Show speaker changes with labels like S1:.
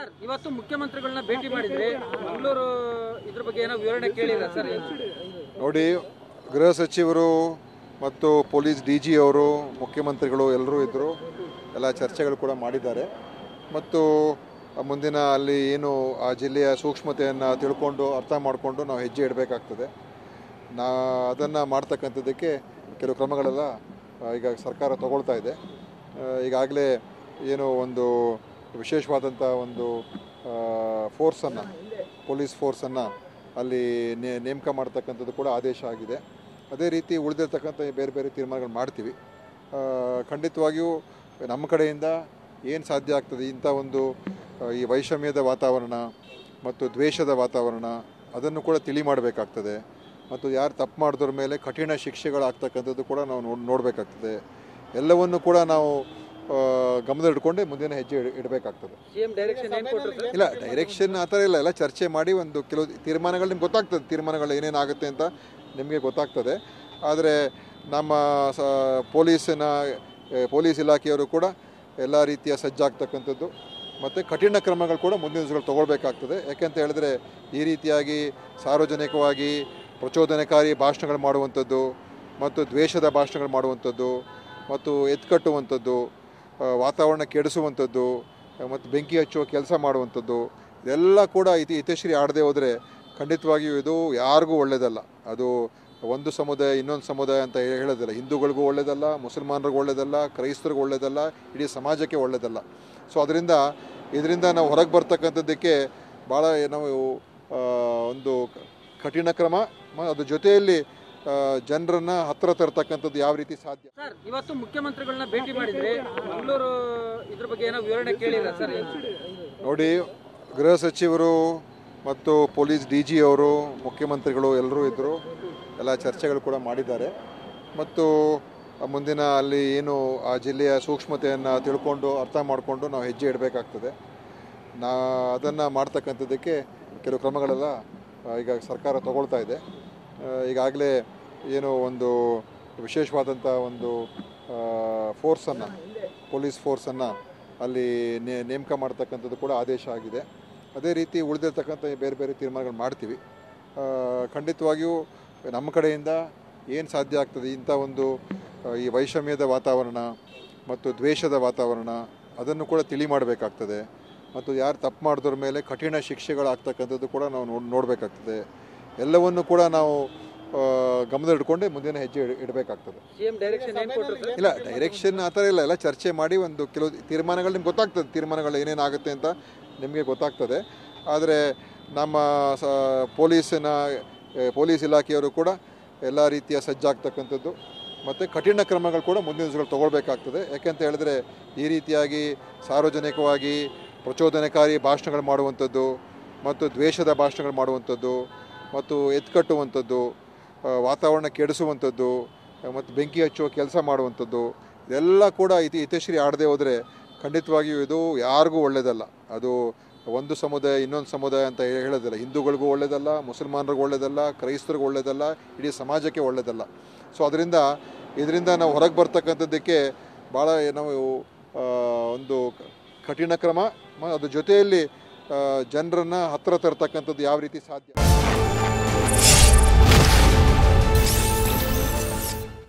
S1: Sir ಇವತ್ತು ಮುಖ್ಯಮಂತ್ರಿಗಳನ್ನ ಭೇಟಿ ಮಾಡಿದ್ರೆ ಮಂಗಳೂರು ಇದ್ರ ಬಗ್ಗೆ ಏನೋ ವಿವರಣೆ ಕೇಳಿಲ್ಲ ಸರ್.
S2: ನೋಡಿ, ಗೃಹ ಸಚಿವರು ಮತ್ತು ಪೊಲೀಸ್ DG ಅವರು, ಮುಖ್ಯಮಂತ್ರಿಗಳು ಎಲ್ಲರೂ ಇದ್ದರು. ಎಲ್ಲ ಚರ್ಚೆಗಳು ಕೂಡ ಮಾಡಿದ್ದಾರೆ. ಮತ್ತು ಮುಂದಿನ ಅಲ್ಲಿ ಏನು ಆ ಜಿಲ್ಲೆಯ ಸೂಕ್ಷ್ಮತೆಯನ್ನು ತಿಳ್ಕೊಂಡು ಅರ್ಥ ಮಾಡಿಕೊಂಡು ನಾವು ಹೆಜ್ಜೆ ಇಡಬೇಕಾಗ್ತದೆ. ಅದನ್ನು ಮಾಡ್ತಕ್ಕಂಥದ್ದಕ್ಕೆ ಕೆಲವು ಕ್ರಮಗಳೆಲ್ಲ ಈಗ ಸರ್ಕಾರ ತಗೊಳ್ತಾ ಇದೆ. ಈಗಾಗಲೇ ಏನೋ ಒಂದು ವಿಶೇಷವಾದಂಥ ಒಂದು ಫೋರ್ಸನ್ನು, ಪೊಲೀಸ್ ಫೋರ್ಸನ್ನು ಅಲ್ಲಿ ನೇಮಕ ಮಾಡ್ತಕ್ಕಂಥದ್ದು ಕೂಡ ಆದೇಶ ಆಗಿದೆ. ಅದೇ ರೀತಿ ಉಳಿದಿರ್ತಕ್ಕಂಥ ಬೇರೆ ಬೇರೆ ತೀರ್ಮಾನಗಳು ಮಾಡ್ತೀವಿ. ಖಂಡಿತವಾಗಿಯೂ ನಮ್ಮ ಕಡೆಯಿಂದ ಏನು ಸಾಧ್ಯ ಆಗ್ತದೆ, ಇಂಥ ಒಂದು ಈ ವೈಷಮ್ಯದ ವಾತಾವರಣ ಮತ್ತು ದ್ವೇಷದ ವಾತಾವರಣ ಅದನ್ನು ಕೂಡ ತಿಳಿ ಮಾಡಬೇಕಾಗ್ತದೆ. ಮತ್ತು ಯಾರು ತಪ್ಪು ಮಾಡಿದ್ರ ಮೇಲೆ ಕಠಿಣ ಶಿಕ್ಷೆಗಳಾಗ್ತಕ್ಕಂಥದ್ದು ಕೂಡ ನಾವು ನೋಡಬೇಕಾಗ್ತದೆ. ಎಲ್ಲವನ್ನು ಕೂಡ ನಾವು ಗಮನದಲ್ಲಿಟ್ಕೊಂಡೆ ಮುಂದಿನ ಹೆಜ್ಜೆ ಇಡಬೇಕಾಗ್ತದೆ. ಇಲ್ಲ, ಡೈರೆಕ್ಷನ್ ಆ ಥರ ಇಲ್ಲ ಚರ್ಚೆ ಮಾಡಿ ಒಂದು ಕೆಲವು ತೀರ್ಮಾನಗಳು ನಿಮ್ಗೆ ಗೊತ್ತಾಗ್ತದೆ. ತೀರ್ಮಾನಗಳು ಏನೇನಾಗುತ್ತೆ ಅಂತ ನಿಮಗೆ ಗೊತ್ತಾಗ್ತದೆ. ಆದರೆ ನಮ್ಮ ಪೊಲೀಸ್ ಇಲಾಖೆಯವರು ಕೂಡ ಎಲ್ಲ ರೀತಿಯ ಸಜ್ಜಾಗ್ತಕ್ಕಂಥದ್ದು ಮತ್ತು ಕಠಿಣ ಕ್ರಮಗಳು ಕೂಡ ಮುಂದಿನ ದಿವಸಗಳು ತೊಗೊಳ್ಬೇಕಾಗ್ತದೆ. ಯಾಕೆಂತ ಹೇಳಿದ್ರೆ ಈ ರೀತಿಯಾಗಿ ಸಾರ್ವಜನಿಕವಾಗಿ ಪ್ರಚೋದನಕಾರಿ ಭಾಷಣಗಳು ಮಾಡುವಂಥದ್ದು ಮತ್ತು ದ್ವೇಷದ ಭಾಷಣಗಳು ಮಾಡುವಂಥದ್ದು ಮತ್ತು ಎತ್ಕಟ್ಟುವಂಥದ್ದು, ವಾತಾವರಣ ಕೆಡಿಸುವಂಥದ್ದು ಮತ್ತು ಬೆಂಕಿ ಹಚ್ಚುವ ಕೆಲಸ ಮಾಡುವಂಥದ್ದು ಇದೆಲ್ಲ ಕೂಡ ಇತಿಶ್ರೀ ಆಡದೆ ಹೋದರೆ ಖಂಡಿತವಾಗಿಯೂ ಇದು ಯಾರಿಗೂ ಒಳ್ಳೆಯದಲ್ಲ. ಅದು ಒಂದು ಸಮುದಾಯ ಇನ್ನೊಂದು ಸಮುದಾಯ ಅಂತ ಹೇಳೋದಿಲ್ಲ. ಹಿಂದೂಗಳಿಗೂ ಒಳ್ಳೆಯದಲ್ಲ, ಮುಸಲ್ಮಾನರಿಗೂ ಒಳ್ಳೆಯದಲ್ಲ, ಕ್ರೈಸ್ತರಿಗೂ ಒಳ್ಳೆಯದಲ್ಲ, ಇಡೀ ಸಮಾಜಕ್ಕೆ ಒಳ್ಳೆಯದಲ್ಲ. ಸೊ ಇದರಿಂದ ನಾವು ಹೊರಗೆ ಬರ್ತಕ್ಕಂಥದ್ದಕ್ಕೆ ಭಾಳ ನಾವು ಒಂದು ಕಠಿಣ ಕ್ರಮ, ಅದ್ರ ಜೊತೆಯಲ್ಲಿ ಜನರನ್ನ ಹತ್ತಿರ ತರ್ತಕ್ಕಂಥದ್ದು ಯಾವ ರೀತಿ ಸಾಧ್ಯ.
S1: ಸರ್ ಇವತ್ತು ಮುಖ್ಯಮಂತ್ರಿಗಳನ್ನ ಭೇಟಿ ಮಾಡಿದ್ರೆ ಮಂಗಳೂರು ಇದ್ರ ಬಗ್ಗೆ ಏನೋ ವಿವರಣೆ ಕೇಳಿಲ್ಲ ಸರ್.
S2: ನೋಡಿ, ಗೃಹ ಸಚಿವರು ಮತ್ತು ಪೊಲೀಸ್ DG ಅವರು, ಮುಖ್ಯಮಂತ್ರಿಗಳು ಎಲ್ಲರೂ ಇದ್ದರು. ಎಲ್ಲ ಚರ್ಚೆಗಳು ಕೂಡ ಮಾಡಿದ್ದಾರೆ. ಮತ್ತು ಮುಂದಿನ ಅಲ್ಲಿ ಏನು ಆ ಜಿಲ್ಲೆಯ ಸೂಕ್ಷ್ಮತೆಯನ್ನು ತಿಳ್ಕೊಂಡು ಅರ್ಥ ಮಾಡಿಕೊಂಡು ನಾವು ಹೆಜ್ಜೆ ಇಡಬೇಕಾಗ್ತದೆ. ಅದನ್ನು ಮಾಡ್ತಕ್ಕಂಥದ್ದಕ್ಕೆ ಕೆಲವು ಕ್ರಮಗಳೆಲ್ಲ ಈಗ ಸರ್ಕಾರ ತಗೊಳ್ತಾ ಇದೆ. ಈಗಾಗಲೇ ಏನೋ ಒಂದು ವಿಶೇಷವಾದಂಥ ಒಂದು ಫೋರ್ಸನ್ನು, ಪೊಲೀಸ್ ಫೋರ್ಸನ್ನು ಅಲ್ಲಿ ನೇಮಕ ಮಾಡ್ತಕ್ಕಂಥದ್ದು ಕೂಡ ಆದೇಶ ಆಗಿದೆ. ಅದೇ ರೀತಿ ಉಳಿದಿರ್ತಕ್ಕಂಥ ಬೇರೆ ಬೇರೆ ತೀರ್ಮಾನಗಳು ಮಾಡ್ತೀವಿ. ಖಂಡಿತವಾಗಿಯೂ ನಮ್ಮ ಕಡೆಯಿಂದ ಏನು ಸಾಧ್ಯ ಆಗ್ತದೆ, ಇಂಥ ಒಂದು ಈ ವೈಷಮ್ಯದ ವಾತಾವರಣ ಮತ್ತು ದ್ವೇಷದ ವಾತಾವರಣ ಅದನ್ನು ಕೂಡ ತಿಳಿ ಮಾಡಬೇಕಾಗ್ತದೆ. ಮತ್ತು ಯಾರು ತಪ್ಪು ಮಾಡಿದ್ರ ಮೇಲೆ ಕಠಿಣ ಶಿಕ್ಷೆಗಳಾಗ್ತಕ್ಕಂಥದ್ದು ಕೂಡ ನಾವು ನೋಡಬೇಕಾಗ್ತದೆ. ಎಲ್ಲವನ್ನು ಕೂಡ ನಾವು ಗಮನದಲ್ಲಿಟ್ಕೊಂಡೆ ಮುಂದಿನ ಹೆಜ್ಜೆ ಇಡಬೇಕಾಗ್ತದೆ. ಇಲ್ಲ, ಡೈರೆಕ್ಷನ್ ಆ ಥರ ಇಲ್ಲ ಚರ್ಚೆ ಮಾಡಿ ಒಂದು ಕೆಲವು ತೀರ್ಮಾನಗಳು ನಿಮ್ಗೆ ಗೊತ್ತಾಗ್ತದೆ. ತೀರ್ಮಾನಗಳು ಏನೇನಾಗುತ್ತೆ ಅಂತ ನಿಮಗೆ ಗೊತ್ತಾಗ್ತದೆ. ಆದರೆ ನಮ್ಮ ಪೊಲೀಸ್ ಇಲಾಖೆಯವರು ಕೂಡ ಎಲ್ಲ ರೀತಿಯ ಸಜ್ಜಾಗ್ತಕ್ಕಂಥದ್ದು ಮತ್ತು ಕಠಿಣ ಕ್ರಮಗಳು ಕೂಡ ಮುಂದಿನ ದಿವಸಗಳು ತೊಗೊಳ್ಬೇಕಾಗ್ತದೆ. ಯಾಕೆಂತ ಹೇಳಿದ್ರೆ ಈ ರೀತಿಯಾಗಿ ಸಾರ್ವಜನಿಕವಾಗಿ ಪ್ರಚೋದನಕಾರಿ ಭಾಷಣಗಳು ಮಾಡುವಂಥದ್ದು ಮತ್ತು ದ್ವೇಷದ ಭಾಷಣಗಳು ಮಾಡುವಂಥದ್ದು ಮತ್ತು ಎತ್ಕಟ್ಟುವಂಥದ್ದು, ವಾತಾವರಣ ಕೆಡಿಸುವಂಥದ್ದು ಮತ್ತು ಬೆಂಕಿ ಹಚ್ಚುವ ಕೆಲಸ ಮಾಡುವಂಥದ್ದು ಇದೆಲ್ಲ ಕೂಡ ಇತಿಶ್ರೀ ಆಡದೆ ಹೋದರೆ ಖಂಡಿತವಾಗಿಯೂ ಇದು ಯಾರಿಗೂ ಒಳ್ಳೆಯದಲ್ಲ. ಅದು ಒಂದು ಸಮುದಾಯ ಇನ್ನೊಂದು ಸಮುದಾಯ ಅಂತ ಹೇಳೋದಿಲ್ಲ. ಹಿಂದೂಗಳಿಗೂ ಒಳ್ಳೆಯದಲ್ಲ, ಮುಸಲ್ಮಾನರಿಗೂ ಒಳ್ಳೆಯದಲ್ಲ, ಕ್ರೈಸ್ತರಿಗೂ ಒಳ್ಳೆಯದಲ್ಲ, ಇಡೀ ಸಮಾಜಕ್ಕೆ ಒಳ್ಳೆಯದಲ್ಲ. ಸೊ ಇದರಿಂದ ನಾವು ಹೊರಗೆ ಬರ್ತಕ್ಕಂಥದ್ದಕ್ಕೆ ಭಾಳ ನಾವು ಒಂದು ಕಠಿಣ ಕ್ರಮ, ಅದ್ರ ಜೊತೆಯಲ್ಲಿ ಜನರನ್ನು ಹತ್ತಿರ ತರ್ತಕ್ಕಂಥದ್ದು ಯಾವ ರೀತಿ ಸಾಧ್ಯ.